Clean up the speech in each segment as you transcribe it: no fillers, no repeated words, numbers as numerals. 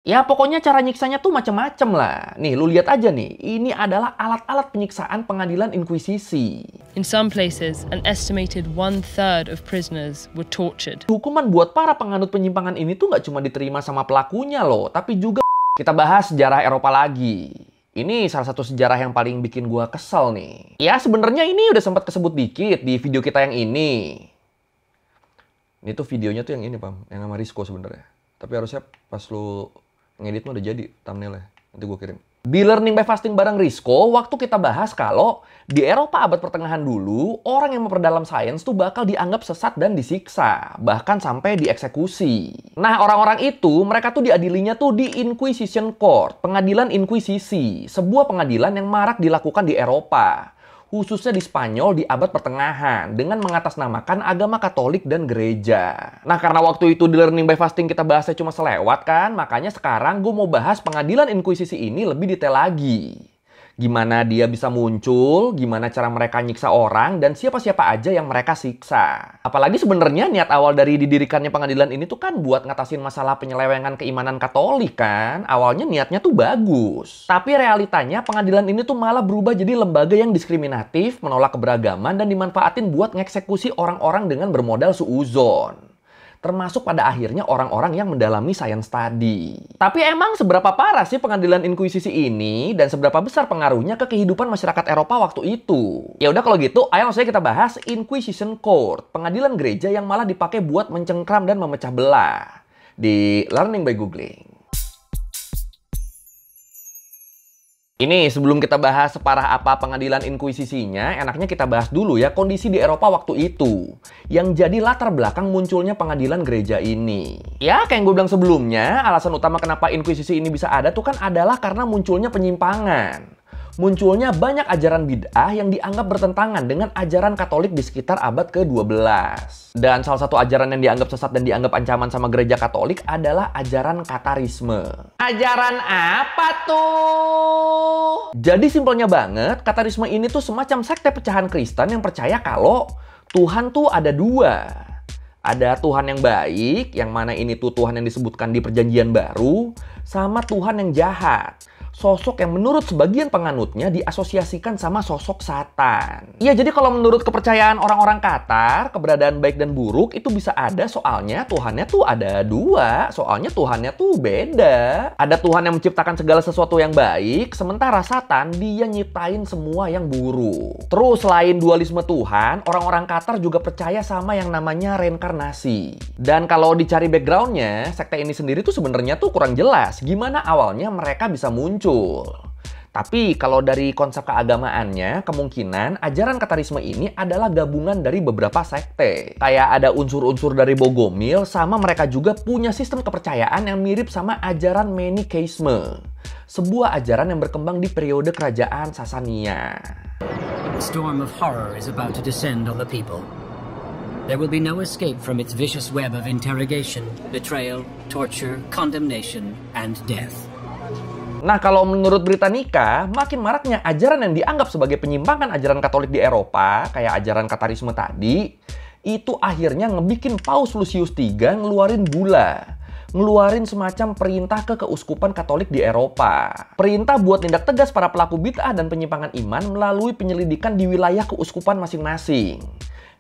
Ya pokoknya cara nyiksanya tuh macem-macem lah. Nih lu lihat aja nih, ini adalah alat-alat penyiksaan pengadilan inkuisisi. In some places, an estimated 1/3 of prisoners were tortured. Hukuman buat para penganut penyimpangan ini tuh nggak cuma diterima sama pelakunya loh, tapi juga kita bahas sejarah Eropa lagi. Ini salah satu sejarah yang paling bikin gua kesel nih. Ya sebenarnya ini udah sempat kesebut dikit di video kita yang ini. Ini tuh videonya tuh yang ini Pam, yang sama Rizko sebenarnya. Tapi harusnya pas lu ngedit mah udah jadi thumbnailnya. Nanti gue kirim. Di Learning by Fasting bareng Rizko, waktu kita bahas kalau di Eropa abad pertengahan dulu, orang yang memperdalam sains tuh bakal dianggap sesat dan disiksa. Bahkan sampai dieksekusi. Nah orang-orang itu, mereka tuh diadilinya tuh di Inquisition Court, pengadilan inkuisisi. Sebuah pengadilan yang marak dilakukan di Eropa. Khususnya di Spanyol di abad pertengahan dengan mengatasnamakan agama Katolik dan gereja. Nah karena waktu itu di Learning by Fasting kita bahasnya cuma selewat kan, makanya sekarang gue mau bahas pengadilan inkuisisi ini lebih detail lagi. Gimana dia bisa muncul, gimana cara mereka nyiksa orang, dan siapa-siapa aja yang mereka siksa. Apalagi sebenarnya niat awal dari didirikannya pengadilan ini tuh kan buat ngatasin masalah penyelewengan keimanan Katolik kan. Awalnya niatnya tuh bagus. Tapi realitanya pengadilan ini tuh malah berubah jadi lembaga yang diskriminatif, menolak keberagaman, dan dimanfaatin buat ngeksekusi orang-orang dengan bermodal suuzon. Termasuk pada akhirnya orang-orang yang mendalami science study. Tapi emang seberapa parah sih pengadilan inkuisisi ini dan seberapa besar pengaruhnya ke kehidupan masyarakat Eropa waktu itu? Ya udah kalau gitu, ayo langsung kita bahas Inquisition Court, pengadilan gereja yang malah dipakai buat mencengkram dan memecah belah di Learning by Googling. Ini sebelum kita bahas separah apa pengadilan inkuisisinya, enaknya kita bahas dulu ya kondisi di Eropa waktu itu. Yang jadi latar belakang munculnya pengadilan gereja ini. Ya kayak yang gue bilang sebelumnya, alasan utama kenapa inkuisisi ini bisa ada tuh kan adalah karena munculnya penyimpangan. Munculnya banyak ajaran bid'ah yang dianggap bertentangan dengan ajaran Katolik di sekitar abad ke-12. Dan salah satu ajaran yang dianggap sesat dan dianggap ancaman sama gereja Katolik adalah ajaran Katarisme. Ajaran apa tuh? Jadi simpelnya banget, Katarisme ini tuh semacam sekte pecahan Kristen yang percaya kalau Tuhan tuh ada dua. Ada Tuhan yang baik, yang mana ini tuh Tuhan yang disebutkan di Perjanjian Baru, sama Tuhan yang jahat. Sosok yang menurut sebagian penganutnya diasosiasikan sama sosok Satan. Iya, jadi kalau menurut kepercayaan orang-orang Qatar, keberadaan baik dan buruk itu bisa ada soalnya Tuhannya tuh ada dua. Soalnya Tuhannya tuh beda. Ada Tuhan yang menciptakan segala sesuatu yang baik, sementara Satan dia nyiptain semua yang buruk. Terus selain dualisme Tuhan, orang-orang Qatar juga percaya sama yang namanya reinkarnasi. Dan kalau dicari backgroundnya, sekte ini sendiri tuh sebenarnya tuh kurang jelas gimana awalnya mereka bisa muncul. Tapi kalau dari konsep keagamaannya, kemungkinan ajaran Katarisme ini adalah gabungan dari beberapa sekte. Kayak ada unsur-unsur dari Bogomil, sama mereka juga punya sistem kepercayaan yang mirip sama ajaran Manichaeisme. Sebuah ajaran yang berkembang di periode kerajaan Sasania. A storm of horror is about to descend on the people. There will be no escape from its vicious web of interrogation, betrayal, torture, condemnation, and death. Nah, kalau menurut Britannica, makin maraknya ajaran yang dianggap sebagai penyimpangan ajaran Katolik di Eropa, kayak ajaran Katarisme tadi, itu akhirnya ngebikin Paus Lucius III ngeluarin bula. Ngeluarin semacam perintah ke keuskupan Katolik di Eropa. Perintah buat tindak tegas para pelaku bid'ah dan penyimpangan iman melalui penyelidikan di wilayah keuskupan masing-masing.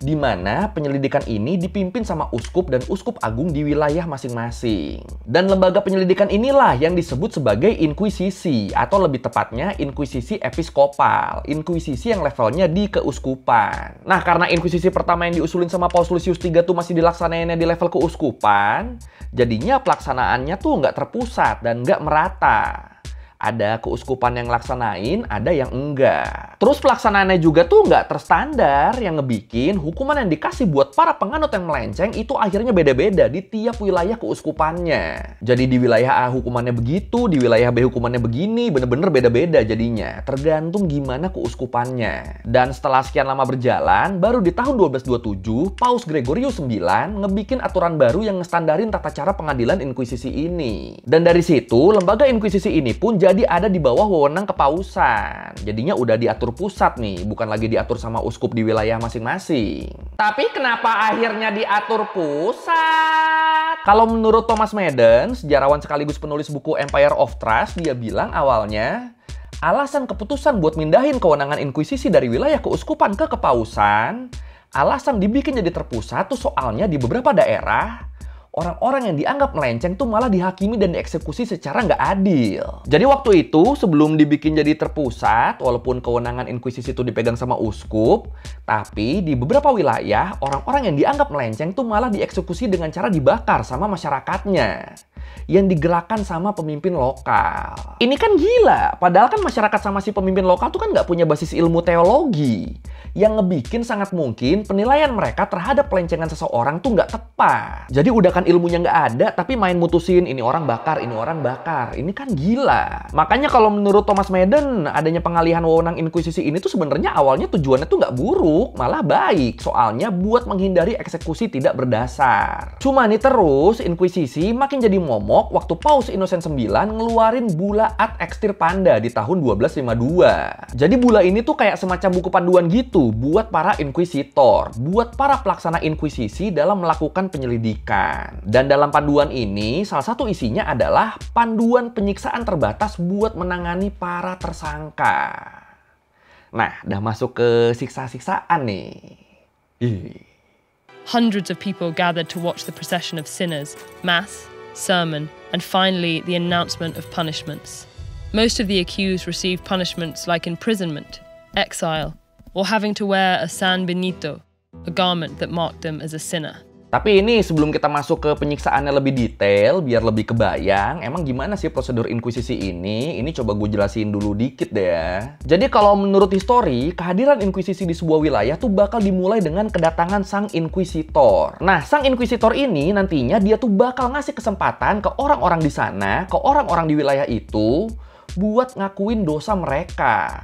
Di mana penyelidikan ini dipimpin sama uskup dan uskup agung di wilayah masing-masing. Dan lembaga penyelidikan inilah yang disebut sebagai inkuisisi, atau lebih tepatnya inkuisisi episkopal, inkuisisi yang levelnya di keuskupan. Nah, karena inkuisisi pertama yang diusulin sama Paus Lucius III tuh masih dilaksanainnya di level keuskupan, jadinya pelaksanaannya tuh nggak terpusat dan nggak merata. Ada keuskupan yang laksanain, ada yang enggak. Terus pelaksanaannya juga tuh nggak terstandar, yang ngebikin hukuman yang dikasih buat para penganut yang melenceng itu akhirnya beda-beda di tiap wilayah keuskupannya. Jadi di wilayah A hukumannya begitu, di wilayah B hukumannya begini, bener-bener beda-beda jadinya. Tergantung gimana keuskupannya. Dan setelah sekian lama berjalan, baru di tahun 1227, Paus Gregorius IX ngebikin aturan baru yang ngestandarin tata cara pengadilan inkuisisi ini. Dan dari situ, lembaga inkuisisi ini pun jadi ada di bawah wewenang kepausan. Jadinya udah diatur pusat nih, bukan lagi diatur sama uskup di wilayah masing-masing. Tapi kenapa akhirnya diatur pusat? Kalau menurut Thomas Madden, sejarawan sekaligus penulis buku Empire of Trust, dia bilang awalnya alasan keputusan buat mindahin kewenangan inkuisisi dari wilayah keuskupan ke kepausan, alasan dibikin jadi terpusat tuh soalnya di beberapa daerah, orang-orang yang dianggap melenceng tuh malah dihakimi dan dieksekusi secara nggak adil. Jadi waktu itu sebelum dibikin jadi terpusat, walaupun kewenangan inkuisisi itu dipegang sama uskup, tapi di beberapa wilayah orang-orang yang dianggap melenceng tuh malah dieksekusi dengan cara dibakar sama masyarakatnya yang digerakkan sama pemimpin lokal. Ini kan gila, padahal kan masyarakat sama si pemimpin lokal tuh kan nggak punya basis ilmu teologi. Yang ngebikin sangat mungkin penilaian mereka terhadap pelencengan seseorang tuh nggak tepat. Jadi udah kan ilmunya nggak ada, tapi main mutusin ini orang bakar, ini orang bakar. Ini kan gila. Makanya kalau menurut Thomas Madden, adanya pengalihan wewenang inkuisisi ini tuh sebenarnya awalnya tujuannya tuh nggak buruk, malah baik. Soalnya buat menghindari eksekusi tidak berdasar. Cuma nih terus, inkuisisi makin jadi momok waktu Paus Innocent IX ngeluarin Bulla Ad Extirpanda di tahun 1252. Jadi bulla ini tuh kayak semacam buku panduan gitu buat para inkuisitor, buat para pelaksana inkuisisi dalam melakukan penyelidikan. Dan dalam panduan ini, salah satu isinya adalah panduan penyiksaan terbatas buat menangani para tersangka. Nah, udah masuk ke siksa-siksaan nih. Hundreds of people gathered to watch the procession of sinners, mass, sermon, and finally the announcement of punishments. Most of the accused received punishments like imprisonment, exile, or having to wear a San Benito, a garment that marked them as a sinner. Tapi ini sebelum kita masuk ke penyiksaannya lebih detail, biar lebih kebayang, emang gimana sih prosedur inkuisisi ini? Ini coba gue jelasin dulu dikit deh ya. Jadi kalau menurut histori, kehadiran inkuisisi di sebuah wilayah tuh bakal dimulai dengan kedatangan sang inkuisitor. Nah, sang inkuisitor ini nantinya dia tuh bakal ngasih kesempatan ke orang-orang di sana, ke orang-orang di wilayah itu, buat ngakuin dosa mereka,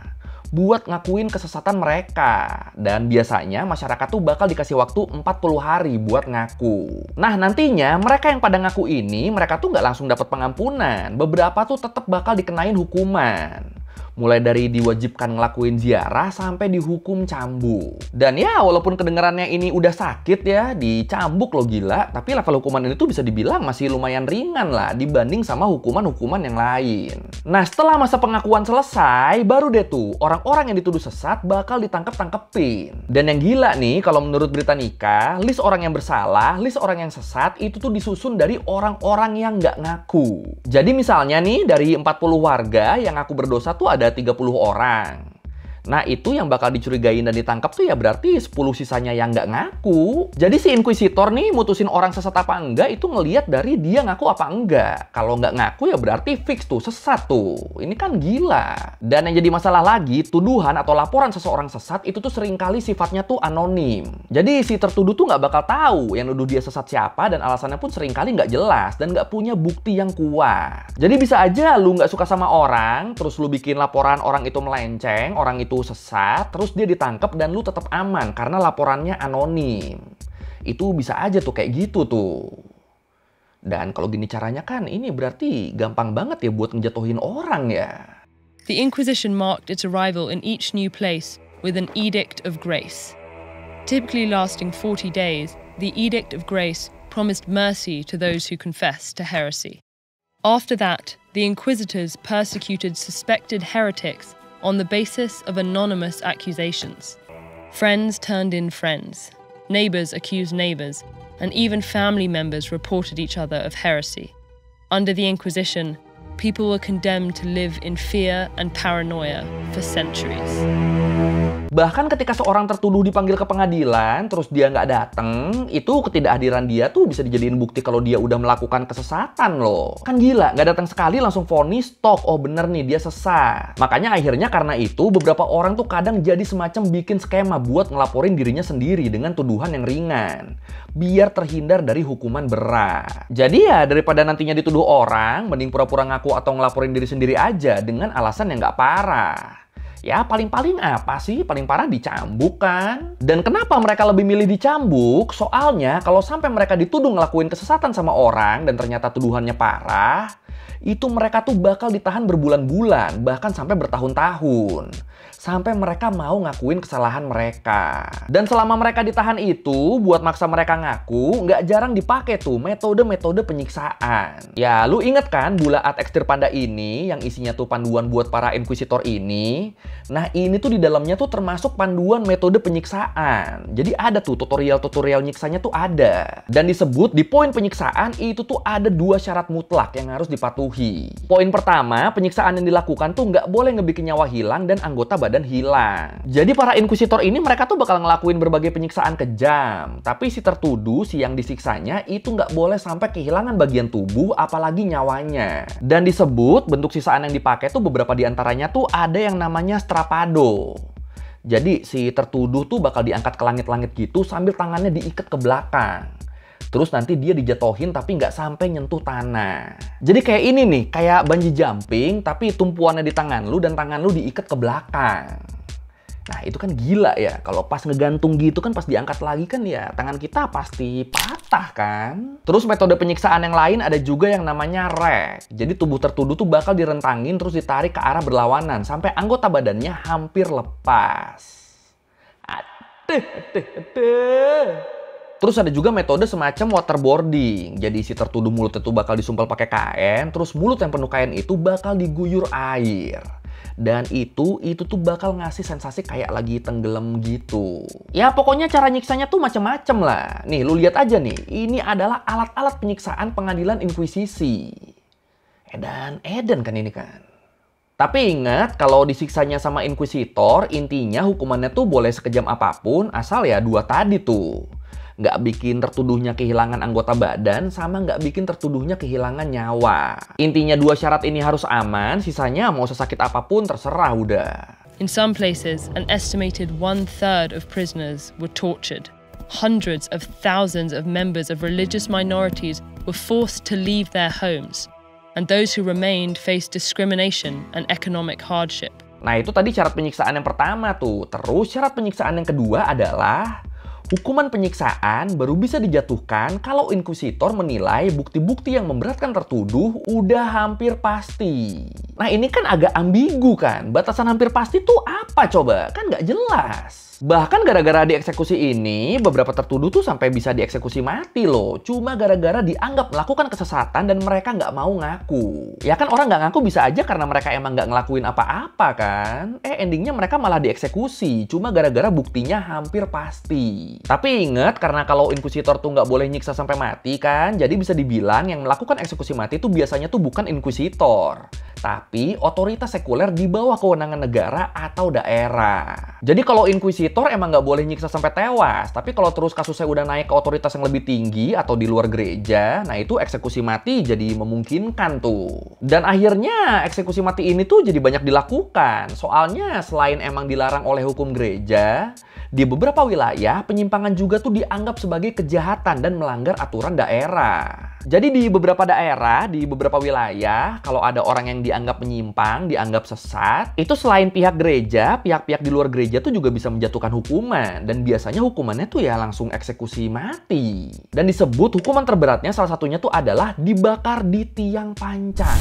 buat ngakuin kesesatan mereka. Dan biasanya masyarakat tuh bakal dikasih waktu 40 hari buat ngaku. Nah nantinya mereka yang pada ngaku ini, mereka tuh nggak langsung dapat pengampunan. Beberapa tuh tetap bakal dikenain hukuman. Mulai dari diwajibkan ngelakuin ziarah sampai dihukum cambuk. Dan ya walaupun kedengarannya ini udah sakit ya, dicambuk loh gila, tapi level hukuman ini tuh bisa dibilang masih lumayan ringan lah dibanding sama hukuman-hukuman yang lain. Nah setelah masa pengakuan selesai, baru deh tuh orang-orang yang dituduh sesat bakal ditangkep-tangkepin. Dan yang gila nih, kalau menurut Britannica, list orang yang bersalah, list orang yang sesat itu tuh disusun dari orang-orang yang nggak ngaku. Jadi misalnya nih, dari 40 warga yang ngaku berdosa tuh ada 30 orang. Nah itu yang bakal dicurigain dan ditangkap tuh ya berarti 10 sisanya yang nggak ngaku. Jadi si inkuisitor nih mutusin orang sesat apa enggak itu ngelihat dari dia ngaku apa enggak. Kalau nggak ngaku ya berarti fix tuh sesat tuh. Ini kan gila. Dan yang jadi masalah lagi, tuduhan atau laporan seseorang sesat itu tuh seringkali sifatnya tuh anonim. Jadi si tertuduh tuh nggak bakal tahu yang nuduh dia sesat siapa, dan alasannya pun seringkali nggak jelas dan nggak punya bukti yang kuat. Jadi bisa aja lu nggak suka sama orang, terus lu bikin laporan orang itu melenceng, orang itu sesat, terus dia ditangkap dan lu tetap aman karena laporannya anonim. Itu bisa aja tuh kayak gitu tuh. Dan kalau gini caranya kan ini berarti gampang banget ya buat ngejatuhin orang ya. The Inquisition marked its arrival in each new place with an Edict of Grace. Typically lasting 40 days, the Edict of Grace promised mercy to those who confessed to heresy. After that, the Inquisitors persecuted suspected heretics on the basis of anonymous accusations. Friends turned in friends, neighbors accused neighbors, and even family members reported each other of heresy. Under the Inquisition, people were condemned to live in fear and paranoia for centuries. Bahkan ketika seorang tertuduh dipanggil ke pengadilan, terus dia nggak datang, itu ketidakhadiran dia tuh bisa dijadiin bukti kalau dia udah melakukan kesesatan loh. Kan gila, nggak datang sekali langsung vonis, tok, oh bener nih dia sesat. Makanya akhirnya karena itu, beberapa orang tuh kadang jadi semacam bikin skema buat ngelaporin dirinya sendiri dengan tuduhan yang ringan, biar terhindar dari hukuman berat. Jadi ya daripada nantinya dituduh orang, mending pura-pura ngaku atau ngelaporin diri sendiri aja dengan alasan yang nggak parah. Ya paling-paling apa sih? Paling parah dicambuk kan? Dan kenapa mereka lebih milih dicambuk? Soalnya kalau sampai mereka dituduh ngelakuin kesesatan sama orang dan ternyata tuduhannya parah, itu mereka tuh bakal ditahan berbulan-bulan, bahkan sampai bertahun-tahun. Sampai mereka mau ngakuin kesalahan mereka. Dan selama mereka ditahan itu, buat maksa mereka ngaku, nggak jarang dipakai tuh metode-metode penyiksaan. Ya, lu inget kan Bula ad extirpanda ini, yang isinya tuh panduan buat para inkuisitor ini? Nah, ini tuh di dalamnya tuh termasuk panduan metode penyiksaan. Jadi ada tuh tutorial-tutorial nyiksanya tuh ada. Dan disebut di poin penyiksaan itu tuh ada 2 syarat mutlak yang harus dipatuhi. Poin pertama, penyiksaan yang dilakukan tuh nggak boleh ngebikin nyawa hilang dan anggota badan hilang. Jadi para inkuisitor ini mereka tuh bakal ngelakuin berbagai penyiksaan kejam. Tapi si tertuduh, si yang disiksanya itu nggak boleh sampai kehilangan bagian tubuh, apalagi nyawanya. Dan disebut bentuk siksaan yang dipakai tuh beberapa diantaranya tuh ada yang namanya strapado. Jadi si tertuduh tuh bakal diangkat ke langit-langit gitu sambil tangannya diikat ke belakang. Terus nanti dia dijatuhin tapi nggak sampai nyentuh tanah. Jadi kayak ini nih, kayak bungee jumping tapi tumpuannya di tangan lu dan tangan lu diikat ke belakang. Nah itu kan gila ya, kalau pas ngegantung gitu kan pas diangkat lagi kan ya tangan kita pasti patah kan. Terus metode penyiksaan yang lain ada juga yang namanya rack. Jadi tubuh tertuduh tuh bakal direntangin terus ditarik ke arah berlawanan sampai anggota badannya hampir lepas. Aduh. Terus ada juga metode semacam waterboarding. Jadi si tertuduh mulutnya tuh bakal disumpel pakai kain, terus mulut yang penuh kain itu bakal diguyur air. Dan itu tuh bakal ngasih sensasi kayak lagi tenggelam gitu. Ya pokoknya cara nyiksanya tuh macem-macem lah. Nih lu lihat aja nih, ini adalah alat-alat penyiksaan pengadilan inkuisisi. Edan kan ini kan. Tapi ingat, kalau disiksanya sama inkuisitor, intinya hukumannya tuh boleh sekejam apapun, asal ya 2 tadi tuh. Nggak bikin tertuduhnya kehilangan anggota badan, sama nggak bikin tertuduhnya kehilangan nyawa. Intinya 2 syarat ini harus aman, sisanya mau sesakit apapun terserah udah. In some places, an estimated 1/3 of prisoners were tortured. Hundreds of thousands of members of religious minorities were forced to leave their homes. And those who remained faced discrimination and economic hardship. Nah itu tadi syarat penyiksaan yang pertama tuh. Terus syarat penyiksaan yang kedua adalah hukuman penyiksaan baru bisa dijatuhkan kalau inkuisitor menilai bukti-bukti yang memberatkan tertuduh udah hampir pasti. Nah ini kan agak ambigu kan, batasan hampir pasti tuh apa coba? Kan nggak jelas. Bahkan gara-gara dieksekusi ini, beberapa tertuduh tuh sampai bisa dieksekusi mati loh. Cuma gara-gara dianggap melakukan kesesatan dan mereka nggak mau ngaku. Ya kan orang nggak ngaku bisa aja karena mereka emang nggak ngelakuin apa-apa kan. Endingnya mereka malah dieksekusi. Cuma gara-gara buktinya hampir pasti. Tapi inget, karena kalau inkuisitor tuh nggak boleh nyiksa sampai mati kan. Jadi bisa dibilang yang melakukan eksekusi mati tuh biasanya tuh bukan inkuisitor. Tapi otoritas sekuler di bawah kewenangan negara atau daerah. Jadi kalau inkuisitor emang nggak boleh nyiksa sampai tewas. Tapi kalau terus kasusnya udah naik ke otoritas yang lebih tinggi atau di luar gereja, nah itu eksekusi mati jadi memungkinkan tuh. Dan akhirnya eksekusi mati ini tuh jadi banyak dilakukan. Soalnya selain emang dilarang oleh hukum gereja, di beberapa wilayah penyimpangan juga tuh dianggap sebagai kejahatan dan melanggar aturan daerah. Jadi di beberapa daerah, di beberapa wilayah, kalau ada orang yang dianggap menyimpang, dianggap sesat, itu selain pihak gereja, pihak-pihak di luar gereja tuh juga bisa menjatuhkan hukuman. Dan biasanya hukumannya tuh ya langsung eksekusi mati. Dan disebut hukuman terberatnya salah satunya tuh adalah dibakar di tiang pancang.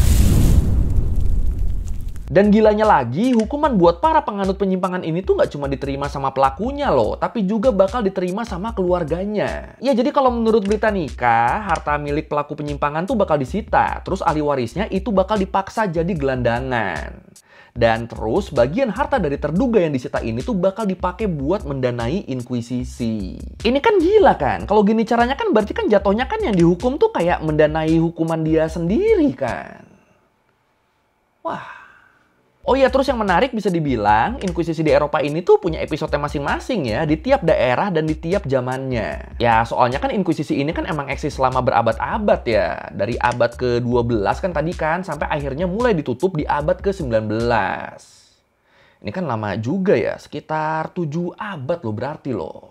Dan gilanya lagi, hukuman buat para penganut penyimpangan ini tuh nggak cuma diterima sama pelakunya loh, tapi juga bakal diterima sama keluarganya. Ya jadi kalau menurut berita nikah, harta milik pelaku penyimpangan tuh bakal disita, terus ahli warisnya itu bakal dipaksa jadi gelandangan. Dan terus bagian harta dari terduga yang disita ini tuh bakal dipakai buat mendanai inkuisisi. Ini kan gila kan? Kalau gini caranya kan berarti kan jatuhnya kan yang dihukum tuh kayak mendanai hukuman dia sendiri kan? Wah. Oh iya, terus yang menarik bisa dibilang, inkuisisi di Eropa ini tuh punya episode masing-masing ya, di tiap daerah dan di tiap zamannya. Ya, soalnya kan inkuisisi ini kan emang eksis selama berabad-abad ya. Dari abad ke-12 kan tadi kan, sampai akhirnya mulai ditutup di abad ke-19. Ini kan lama juga ya, sekitar 7 abad loh berarti loh.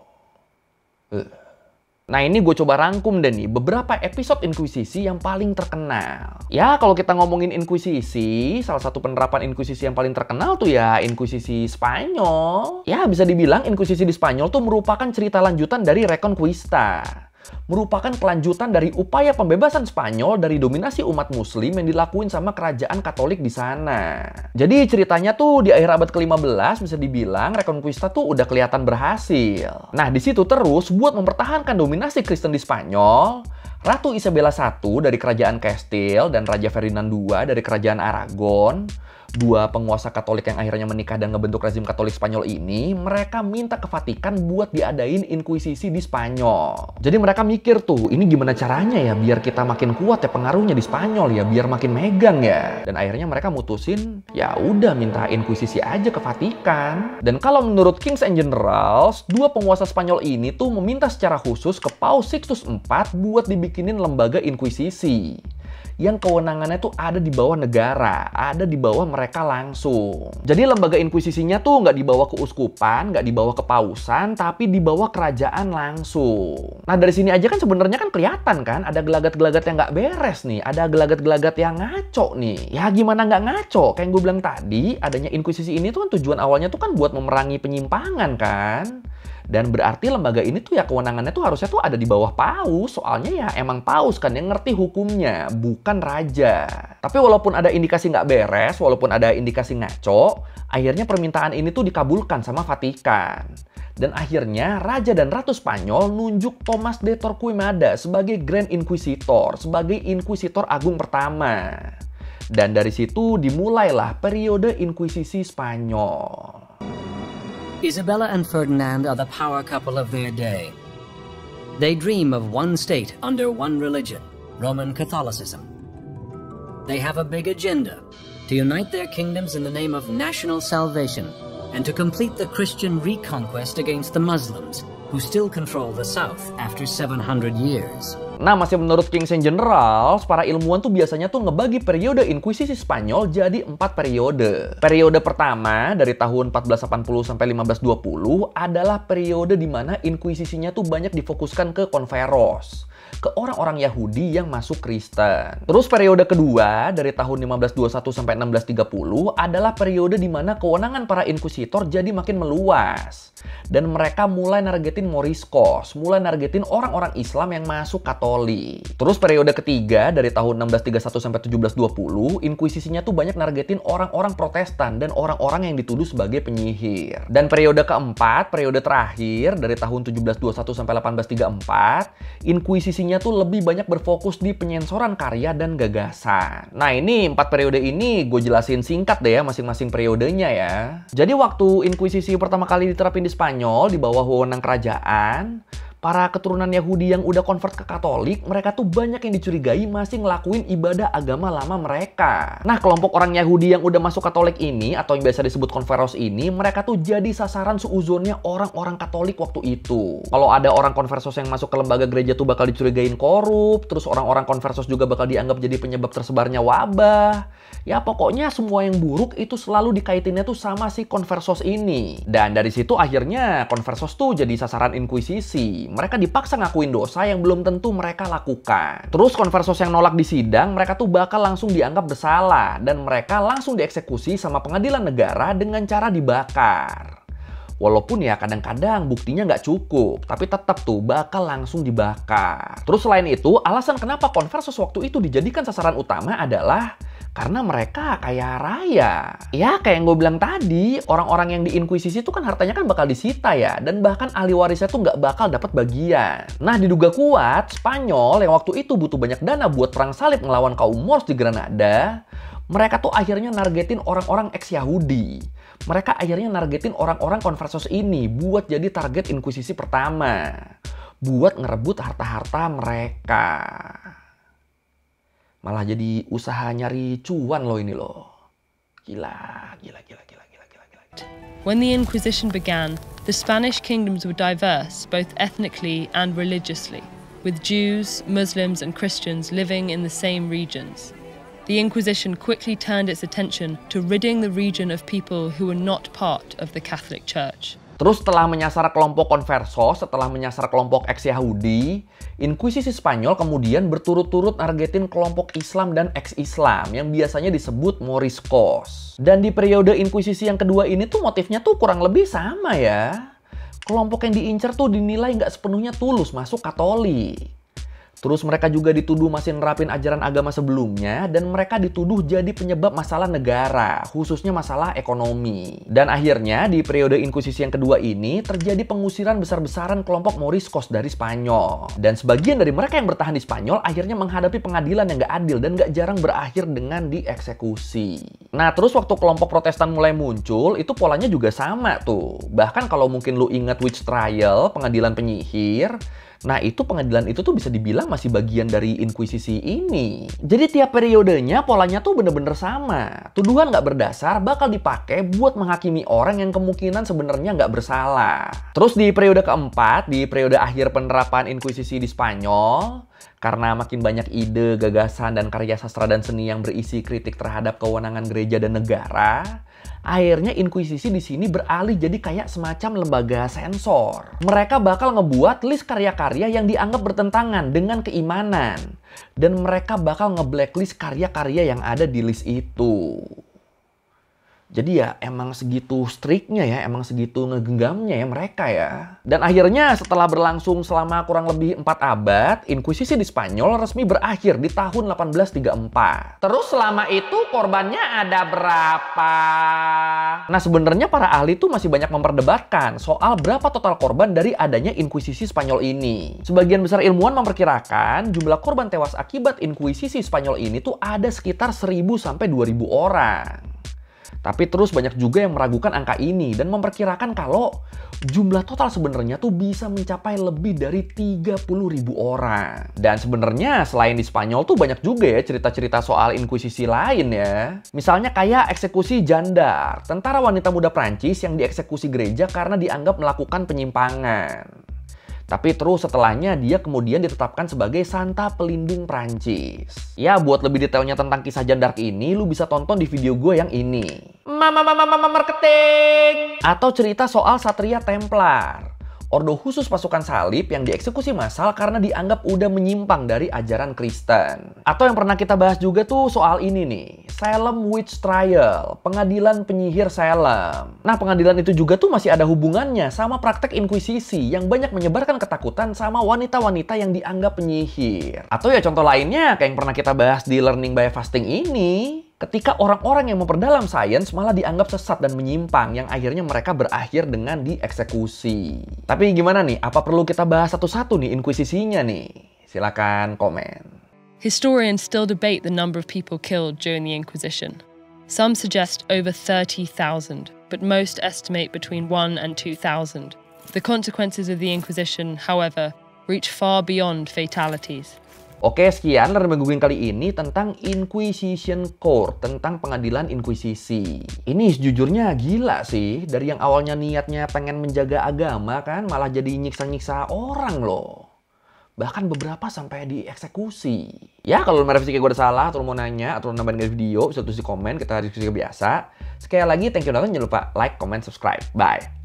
Nah ini gue coba rangkum deh nih beberapa episode inkuisisi yang paling terkenal. Ya kalau kita ngomongin inkuisisi, salah satu penerapan inkuisisi yang paling terkenal tuh ya inkuisisi Spanyol. Ya bisa dibilang inkuisisi di Spanyol tuh merupakan cerita lanjutan dari Reconquista. merupakan kelanjutan dari upaya pembebasan Spanyol dari dominasi umat muslim yang dilakuin sama kerajaan Katolik di sana. Jadi ceritanya tuh di akhir abad ke-15 bisa dibilang Reconquista tuh udah kelihatan berhasil. Nah, di situ terus buat mempertahankan dominasi Kristen di Spanyol, Ratu Isabella I dari kerajaan Castile dan Raja Ferdinand II dari kerajaan Aragon, dua penguasa Katolik yang akhirnya menikah dan ngebentuk rezim Katolik Spanyol ini, mereka minta ke Vatikan buat diadain inkuisisi di Spanyol. Jadi mereka mikir tuh, ini gimana caranya ya biar kita makin kuat ya pengaruhnya di Spanyol ya, biar makin megang ya. Dan akhirnya mereka mutusin, ya udah minta inkuisisi aja ke Vatikan. Dan kalau menurut Kings and Generals, dua penguasa Spanyol ini tuh meminta secara khusus ke Paus Sixtus IV buat dibikinin lembaga inkuisisi yang kewenangannya tuh ada di bawah negara, ada di bawah mereka langsung. Jadi lembaga inkuisisinya tuh nggak dibawa ke uskupan, nggak dibawa ke pausan, tapi di bawah kerajaan langsung. Nah dari sini aja kan sebenarnya kan kelihatan kan, ada gelagat-gelagat yang nggak beres nih, ada gelagat-gelagat yang ngaco nih. Ya gimana nggak ngaco? Kayak yang gue bilang tadi, adanya inkuisisi ini tuh kan tujuan awalnya tuh kan buat memerangi penyimpangan kan. Dan berarti lembaga ini tuh ya kewenangannya tuh harusnya tuh ada di bawah paus. Soalnya ya emang paus kan yang ngerti hukumnya, bukan raja. Tapi walaupun ada indikasi nggak beres, walaupun ada indikasi ngaco, akhirnya permintaan ini tuh dikabulkan sama Vatikan. Dan akhirnya Raja dan Ratu Spanyol nunjuk Thomas de Torquemada sebagai Grand Inquisitor, sebagai Inkuisitor Agung pertama. Dan dari situ dimulailah periode Inkuisisi Spanyol. Isabella and Ferdinand are the power couple of their day. They dream of one state under one religion, Roman Catholicism. They have a big agenda to unite their kingdoms in the name of national salvation and to complete the Christian reconquest against the Muslims, who still control the South after 700 years. Nah, masih menurut Kings and Generals, para ilmuwan tuh biasanya tuh ngebagi periode Inkuisisi Spanyol jadi 4 periode. Periode pertama dari tahun 1480 sampai 1520 adalah periode di mana inkuisisinya tuh banyak difokuskan ke conversos, ke orang-orang Yahudi yang masuk Kristen. Terus periode kedua dari tahun 1521 sampai 1630 adalah periode di mana kewenangan para inkuisitor jadi makin meluas. Dan mereka mulai nargetin Moriscos, mulai nargetin orang-orang Islam yang masuk Katolik. Terus periode ketiga dari tahun 1631 sampai 1720, inkuisisinya tuh banyak nargetin orang-orang Protestan dan orang-orang yang dituduh sebagai penyihir. Dan periode keempat, periode terakhir dari tahun 1721 sampai 1834, inkuisisinya tuh lebih banyak berfokus di penyensoran karya dan gagasan. Nah ini 4 periode ini gue jelasin singkat deh ya masing-masing periodenya ya. Jadi waktu inkuisisi pertama kali diterapin di Spanyol di bawah wewenang kerajaan, para keturunan Yahudi yang udah convert ke Katolik, mereka tuh banyak yang dicurigai masih ngelakuin ibadah agama lama mereka. Nah, kelompok orang Yahudi yang udah masuk Katolik ini, atau yang biasa disebut conversos ini, mereka tuh jadi sasaran seuzonnya orang-orang Katolik waktu itu. Kalau ada orang conversos yang masuk ke lembaga gereja tuh bakal dicurigain korup, terus orang-orang conversos juga bakal dianggap jadi penyebab tersebarnya wabah. Ya pokoknya semua yang buruk itu selalu dikaitinnya tuh sama si conversos ini. Dan dari situ akhirnya conversos tuh jadi sasaran inkuisisi. Mereka dipaksa ngakuin dosa yang belum tentu mereka lakukan. Terus conversos yang nolak di sidang, mereka tuh bakal langsung dianggap bersalah. Dan mereka langsung dieksekusi sama pengadilan negara dengan cara dibakar. Walaupun ya kadang-kadang buktinya nggak cukup, tapi tetap tuh bakal langsung dibakar. Terus selain itu, alasan kenapa conversos waktu itu dijadikan sasaran utama adalah karena mereka kaya raya. Ya kayak yang gue bilang tadi, orang-orang yang diinkuisisi itu kan hartanya kan bakal disita ya. Dan bahkan ahli warisnya tuh nggak bakal dapat bagian. Nah diduga kuat, Spanyol yang waktu itu butuh banyak dana buat perang salib ngelawan kaum Moors di Granada, mereka tuh akhirnya nargetin orang-orang ex-Yahudi. Mereka akhirnya nargetin orang-orang conversos ini buat jadi target inkuisisi pertama. Buat ngerebut harta-harta mereka. Malah jadi usaha nyari cuan loh ini loh. Gila. When the Inquisition began, the Spanish kingdoms were diverse, both ethnically and religiously, with Jews, Muslims, and Christians living in the same regions. The Inquisition quickly turned its attention to ridding the region of people who were not part of the Catholic Church. Terus setelah menyasar kelompok conversos, setelah menyasar kelompok ex-Yahudi, Inkuisisi Spanyol kemudian berturut-turut nargetin kelompok Islam dan ex-Islam yang biasanya disebut Moriscos. Dan di periode Inkuisisi yang kedua ini tuh motifnya tuh kurang lebih sama ya. Kelompok yang diincar tuh dinilai nggak sepenuhnya tulus masuk Katolik. Terus mereka juga dituduh masih nerapin ajaran agama sebelumnya dan mereka dituduh jadi penyebab masalah negara, khususnya masalah ekonomi. Dan akhirnya di periode inkuisisi yang kedua ini terjadi pengusiran besar-besaran kelompok Moriscos dari Spanyol. Dan sebagian dari mereka yang bertahan di Spanyol akhirnya menghadapi pengadilan yang nggak adil dan nggak jarang berakhir dengan dieksekusi. Nah terus waktu kelompok Protestan mulai muncul, itu polanya juga sama tuh. Bahkan kalau mungkin lu ingat witch trial, pengadilan penyihir, nah itu pengadilan itu tuh bisa dibilang masih bagian dari inkuisisi ini. Jadi tiap periodenya polanya tuh bener-bener sama. Tuduhan nggak berdasar bakal dipakai buat menghakimi orang yang kemungkinan sebenarnya nggak bersalah. Terus di periode keempat, di periode akhir penerapan inkuisisi di Spanyol, karena makin banyak ide, gagasan, dan karya sastra dan seni yang berisi kritik terhadap kewenangan gereja dan negara, akhirnya inkuisisi di sini beralih jadi kayak semacam lembaga sensor. Mereka bakal ngebuat list karya-karya yang dianggap bertentangan dengan keimanan. Dan mereka bakal nge-blacklist karya-karya yang ada di list itu. Jadi ya emang segitu striknya ya, emang segitu ngegenggamnya ya mereka ya. Dan akhirnya setelah berlangsung selama kurang lebih 4 abad, inkuisisi di Spanyol resmi berakhir di tahun 1834. Terus selama itu korbannya ada berapa? Nah sebenarnya para ahli tuh masih banyak memperdebatkan soal berapa total korban dari adanya inkuisisi Spanyol ini. Sebagian besar ilmuwan memperkirakan jumlah korban tewas akibat inkuisisi Spanyol ini tuh ada sekitar 1.000 sampai 2.000 orang. Tapi terus banyak juga yang meragukan angka ini dan memperkirakan kalau jumlah total sebenarnya tuh bisa mencapai lebih dari 30.000 orang. Dan sebenarnya selain di Spanyol tuh banyak juga ya cerita-cerita soal inkuisisi lain ya. Misalnya kayak eksekusi Jeanne d'Arc, tentara wanita muda Prancis yang dieksekusi gereja karena dianggap melakukan penyimpangan. Tapi terus setelahnya dia kemudian ditetapkan sebagai Santa Pelindung Prancis. Ya buat lebih detailnya tentang kisah Jeanne d'Arc ini, lu bisa tonton di video gue yang ini. Mama marketing! Atau cerita soal Satria Templar, ordo khusus pasukan salib yang dieksekusi massal karena dianggap udah menyimpang dari ajaran Kristen. Atau yang pernah kita bahas juga tuh soal ini nih, Salem Witch Trial, pengadilan penyihir Salem. Nah pengadilan itu juga tuh masih ada hubungannya sama praktek inkuisisi yang banyak menyebarkan ketakutan sama wanita-wanita yang dianggap penyihir. Atau ya contoh lainnya kayak yang pernah kita bahas di Learning by Fasting ini. Ketika orang-orang yang memperdalam sains malah dianggap sesat dan menyimpang yang akhirnya mereka berakhir dengan dieksekusi. Tapi gimana nih? Apa perlu kita bahas satu-satu nih inkuisisinya nih? Silakan komen. Historians still debate the number of people killed during the Inquisition. Some suggest over 30,000, but most estimate between 1 and 2,000. The consequences of the Inquisition, however, reach far beyond fatalities. Oke, sekian Learning by Googling kali ini tentang Inquisition Court, tentang pengadilan inkuisisi. Ini sejujurnya gila sih, dari yang awalnya niatnya pengen menjaga agama kan, malah jadi nyiksa-nyiksa orang loh. Bahkan beberapa sampai dieksekusi. Ya, kalau merevisi kayak gue ada salah, atau mau nanya, atau nambahin video, bisa tulis di komen, kita diskusi biasa. Sekali lagi, thank you udah nonton, jangan lupa like, comment, subscribe. Bye!